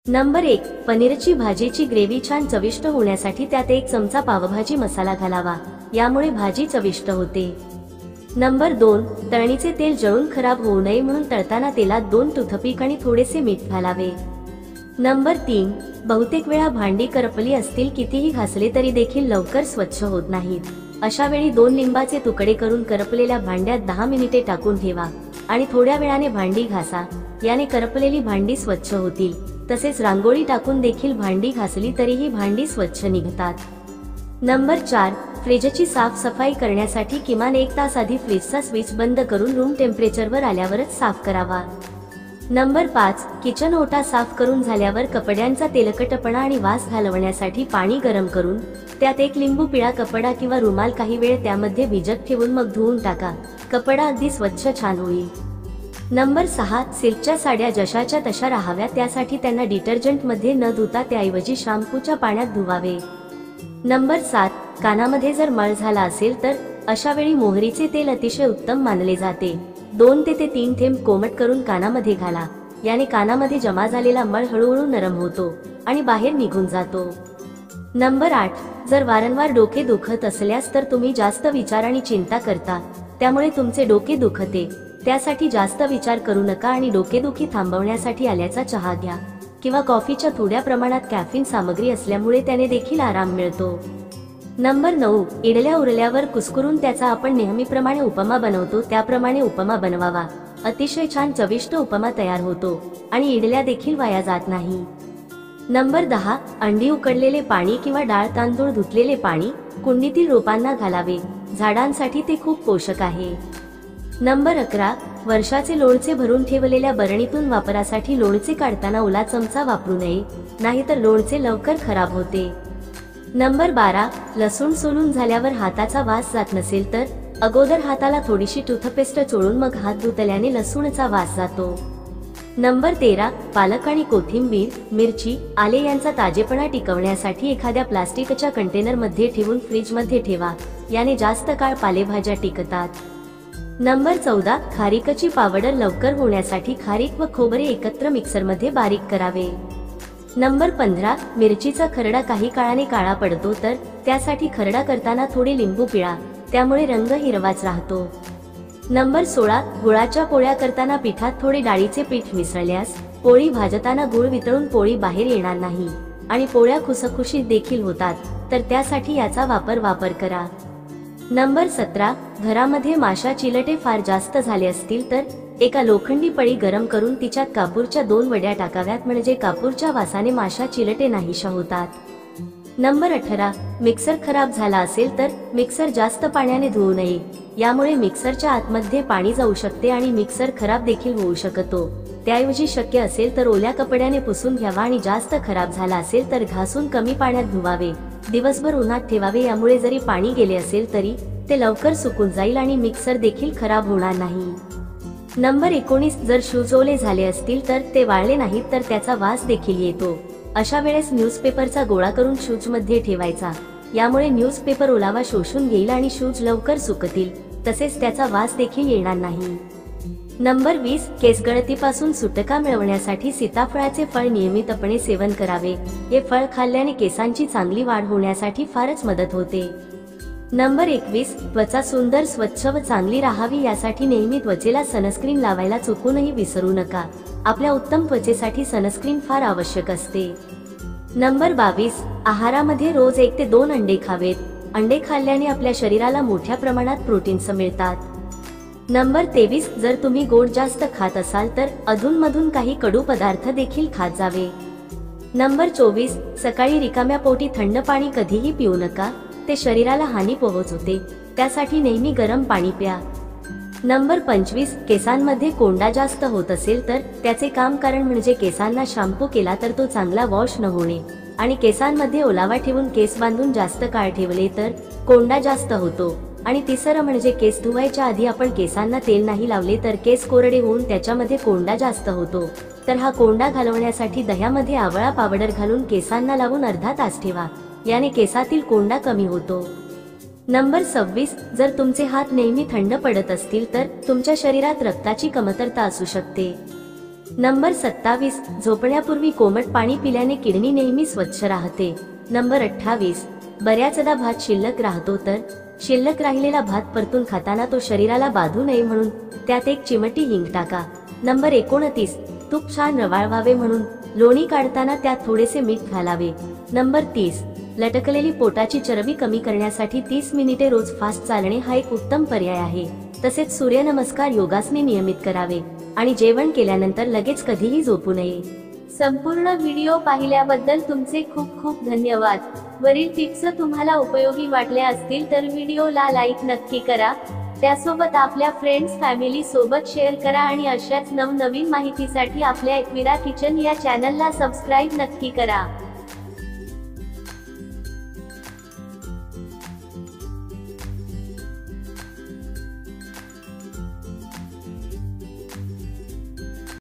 Number 1. पनीरची भाजीची gravy छान चविष्ट होण्यासाठी त्यात 1 चमचा पावभाजी मसाला घालावा, यामुळे भाजी चविष्ट होते. नंबर 2. तळणीचे तेल जळून खराब होऊ नये म्हणून तळताना तेलात 2 टूथपिक आणि थोडेसे मीठ घालावे. नंबर 3. बहुतेक वेळा भांडी करपली असतील, कितीही घासले तरी देखील लवकर स्वच्छ होत नाहीत. अशा वेळी 2 लिंबाचे तुकडे करून करपलेल्या भांड्यात 10 मिनिटे टाकून ठेवा आणि थोड्या वेळाने भांडी घासा, याने करपलेली भांडी स्वच्छ होतील. तसेच रांगोळी टाकून देखील भांडी घासली तरीही भांडी स्वच्छ निघतात. नंबर 4. फ्रीजची साफसफाई करण्यासाठी किमान 1 तास आधी फ्रीजचा स्विच बंद करून रूम टेम्परेचरवर आल्यावरच साफ करावा. नंबर 5. किचन ओटा साफ करून झाल्यावर कपड्यांचा तेलकटपणा आणि वास घालवण्यासाठी पाणी गरम करून त्यात 1 लिंबू पिळा कपडा किंवा रुमाल काही वेळ त्यामध्ये भिजत ठेवून मग धुवून टाका. कपडा अगदी स्वच्छ छान होईल. नंबर 6. सिल्कच्या साड्या जशाच्या तशा राहाव्या, त्यासाठी त्यांना डिटर्जंटमध्ये न धुता त्याऐवजी शॅम्पूच्या पाण्यात धुवावे. नंबर 7. कानामध्ये जर मळ झाला असेल तर अशा वेळी मोहरीचे तेल अतिशय उत्तम मानले जाते. 2 ते 3 थेंब कोमट करून कानामध्ये घाला, याने कानामध्ये जमा झालेला मळ हळूहळू नरम होतो आणि बाहेर निघून जातो. नंबर 8. जर वारंवार डोके दुखत असल्यास तर तुम्ही जास्त विचार आणि चिंता करता, त्यामुळे तुमचे डोके दुखते. त्यासाठी जास्त विचार करू नका आणि डोकेदुखी थांबवण्यासाठी आल्याचा चहा घ्या किंवा कॉफीच्या थोड्या प्रमाणात कॅफीन सामग्री असल्यामुळे त्याने देखील आराम मिळतो. नंबर 9. इडल्या उरल्यावर कुस्करून त्याचा आपण नेहमीप्रमाणे उपमा बनवतो त्याप्रमाणे उपमा बनवावा. अतिशय छान चविष्ट उपमा तयार होतो आणि इडल्या देखील वाया जात नाही. नंबर 10. अंडी उकडलेले पाणी किंवा डाळ तांदूळ धुतलेले पाणी कुंडीतील रोपांना घालावे. झाडांसाठी ते खूप पोषक आहे. नंबर 11. वर्षाचे लोणचे भरून ठेवलेल्या बरणीतून वापरासाठी लोणचे काढताना ओला चमचा वापरू नये, नाहीतर लोणचे लवकर खराब होते. नंबर 12. लसूण सोलून झाल्यावर हाताचा वास जात नसेल तर अगोदर हाताला थोडीशी टूथपेस्ट चोळून मग हात धुतल्याने लसूणचा वास जातो. नंबर 13. पालक आणि कोथिंबीर, मिरची, आले यांचा ताजेपणा टिकवण्यासाठी एखाद्या प्लास्टिकच्या कंटेनरमध्ये ठेवून फ्रीजमध्ये ठेवा, याने जास्त काळ पालेभाज्या टिकतात. नंबर 14. खारीकची पावडर लवकर होण्यासाठी खारीक व खोबरे एकत्र मिक्सरमध्ये बारीक करावे. नंबर 15. मिरचीचा खरडा काही काळाने काळा पडतो तर त्यासाठी खरडा करताना थोडे लिंबू पिळा, त्यामुळे रंग हिरवाच राहतो. नंबर 16. गुळाच्या पोळ्या करताना पिठात थोडे डाळीचे पीठ मिसळल्यास पोळी भाजताना गुळ वितळून पोळी बाहेर येणार नाही आणि पोळ्या खुसखुशीत देखील होतात, तर त्यासाठी याचा वापर करा. नंबर 17. घरामध्ये माशा चिलटे फार जास्त झाले असतील तर एका लोखंडी पळी गरम करून तिच्यात कापूरच्या 2 वड्या टाकाव्यात, म्हणजे कापूरच्या वासाने माशा चिलटे नाहीशा होतात. नंबर 18. मिक्सर खराब झाला असेल तर मिक्सर जास्त पाण्याने धुवू नये, यामुळे मिक्सरच्या आतमध्ये पाणी जाऊ शकते आणि मिक्सर खराब देखील होऊ शकतो. त्याऐवजी शक्य असेल तर ओल्या कपड्याने पुसून घ्यावा आणि जास्त खराब झाला असेल तर घासून कमी पाण्यात धुवावे. दिवसभर उन्हात ठेवावे, यामुळे जरी पाणी गेले असेल तरी ते लवकर सुकून जाईल आणि मिक्सर देखील खराब होणार नाही. नंबर 19. जर शूज ओले झाले असतील तर ते वाळले नाहीत तर त्याचा वास देखील येतो. अशा वेळेस न्यूजपेपरचा गोळा करून शूजमध्ये ठेवायचा, यामुळे न्यूजपेपर ओलावा शोषून घेईल आणि शूज लवकर सुकतील, तसेच त्याचा वास देखील येणार नाही. नंबर 20. केसगळतीपासून सुटका मिळवण्यासाठी सीताफळाचे फळ नियमितपणे सेवन करावे. हे फळ खाल्ल्याने केसांची चांगली वाढ होण्यासाठी फारच मदत होते. नंबर 21. त्वचा सुंदर, स्वच्छ व चांगली राहावी यासाठी नेहमी त्वचेला सनस्क्रीन लावायला चुकूनही विसरू नका. आपल्या उत्तम त्वचेसाठी सनस्क्रीन फार आवश्यक असते. नंबर 22. आहारामध्ये रोज 1 ते 2 अंडे खावेत. अंडे खाल्ल्याने आपल्या शरीराला मोठ्या प्रमाणात प्रोटीन्स मिळतात. नंबर 23. जर तुम्ही गोड जास्त खात असाल तर अधूनमधून काही कडू पदार्थ देखील खात जावे. नंबर 24. सकाळी रिकाम्या पोटी थंड पाणी कधीही पिऊ नका, ते शरीराला हानी पोहोचवते. त्यासाठी नेहमी गरम पाणी प्या. नंबर 25. केसांमध्ये कोंडा जास्त होत असेल तर त्याचे कारण म्हणजे केसांना शॅम्पू केला तर तो चांगला वॉश न होणे आणि केसांमध्ये ओलावा ठेवून केस बांधून जास्त काळ ठेवले तर कोंडा जास्त होतो. आणि तिसरं म्हणजे केस धुवायच्या आधी आपण केसांना तेल नाही लावले तर केस कोरडे होऊन त्याच्यामध्ये कोंडा जास्त होतो. तर हा कोंडा घालवण्यासाठी दह्यामध्ये आवळा पावडर घालून केसांना लावून अर्धा तास ठेवा, याने केसातील कोंडा कमी होतो. नंबर 26. जर तुमचे हात नेहमी थंड पडत असतील तर तुमच्या शरीरात रक्ताची कमतरता असू शकते. नंबर 27, झोपण्यापूर्वी कोमट पाणी पिल्याने किडनी नेहमी स्वच्छ राहते. नंबर 28, बऱ्याचदा भात शिल्लक राहतो तर शिल्लक राहिलेला भात परतून खाताना तो शरीराला बाधू नये म्हणून त्यात एक चिमटी हिंग टाका. नंबर 29, तूप छान रवाळ व्हावे म्हणून लोणी काढताना त्यात थोडेसे मीठ घालावे. नंबर 30, लटकलेली पोटाची चरबी कमी करण्यासाठी 30 मिनिटे रोज फास्ट चालणे हा एक उत्तम पर्याय आहे. तसेच सूर्यनमस्कार, योगासने नियमित करावे आणि जेवण केल्यानंतर लगेच कधीही झोपू नये. संपूर्ण व्हिडिओ पाहिल्याबद्दल तुमचे खूप खूप धन्यवाद. वरील टिप्स तुम्हाला उपयोगी वाटल्या असतील तर व्हिडिओला लाईक नक्की करा. त्यासोबत आपल्या फ्रेंड्स फॅमिली सोबत शेअर करा आणि अशाच नवनवीन माहितीसाठी आपल्या एकविरा किचन या चॅनलला सबस्क्राईब नक्की करा.